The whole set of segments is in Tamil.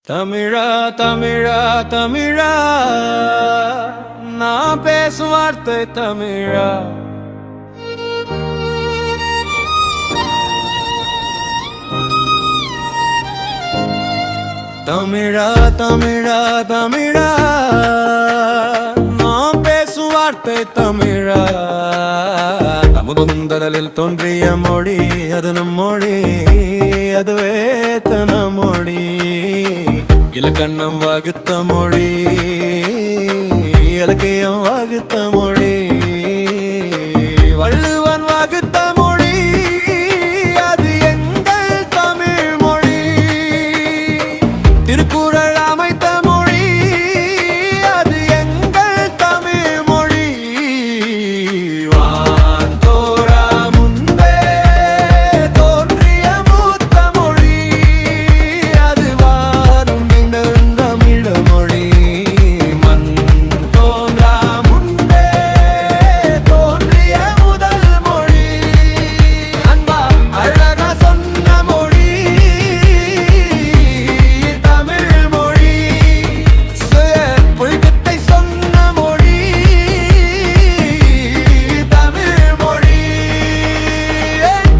தமிழா தமிழா தமிழா நான் பேசும் வார்த்தை தமிழா. தமிழா தமிழா தமிழா நான் பேசும் வார்த்தை தமிழா. முதலில் தோன்றிய மொழி அது நம் மொழி, அதுவே தன மொழி. இலக்கண்ணம் வகுத்த மொழி, இலக்கியம் வகுத்த மொழி, வள்ளுவன் வகுத்த மொழி, அது எங்கள் தமிழ் மொழி. திருக்குறள் அமைத்த மொழி, அது எங்கள் தமிழ் மொழி. வான் தோறா முன்பே தோன்றிய மூத்த மொழி, அது வாரும் எங்கள் தமிழ் மொழி. மண் தோன்றா முன்பே தோன்றிய முதல் மொழி, அன்பா அழகா சொன்ன மொழி தமிழ் மொழி. புழுக்கத்தை சொன்ன மொழி தமிழ் மொழி.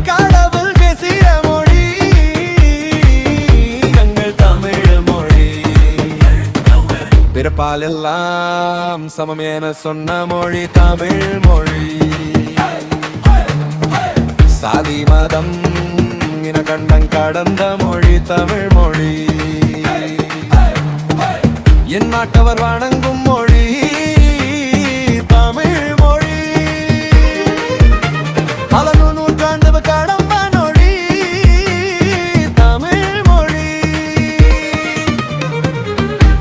கடவுள் பேசிய மொழி எங்கள் தமிழ் மொழி. பிறப்பால் எல்லாம் சமம் என சொன்ன மொழி தமிழ் மொழி. சாதி மதம் இன கண்டம் கடந்த மொழி தமிழ் மொழி. என் நாட்டவர் வணங்கும் மொழி தமிழ் மொழி. பல நூற்றாண்டு கடம்ப மொழி தமிழ் மொழி.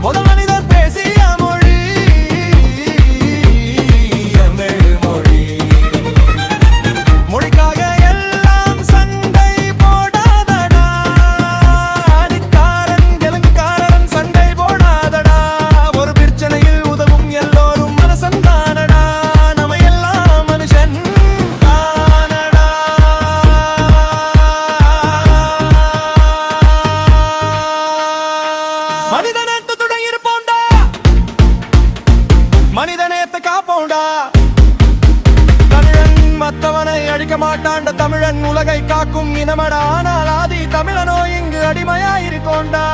முதல் மனிதர் பேசிய மொழி தமிழ் மொழி. மொழிக்காக எல்லாம் சண்டை போடாதடா, அணிக்காரன் தெலுங்குக்காரன் சண்டை போடாதடா. ஒரு பிரச்சனையில் உதவும் எல்லோரும் மனுஷன் தானடா, நம்ம எல்லாம் மனுஷன் தானடா. மனிதனேத்த தொடங்கி இருப்போண்டா, மனிதனேத்த காப்போண்டா. தமிழன் மத்தவனை அழிக்க மாட்டாண்ட, தமிழன் உலகை காக்கும் இனமடா. ஆனால் ஆதி தமிழனோ இங்கு அடிமையாயிருக்கோண்டா.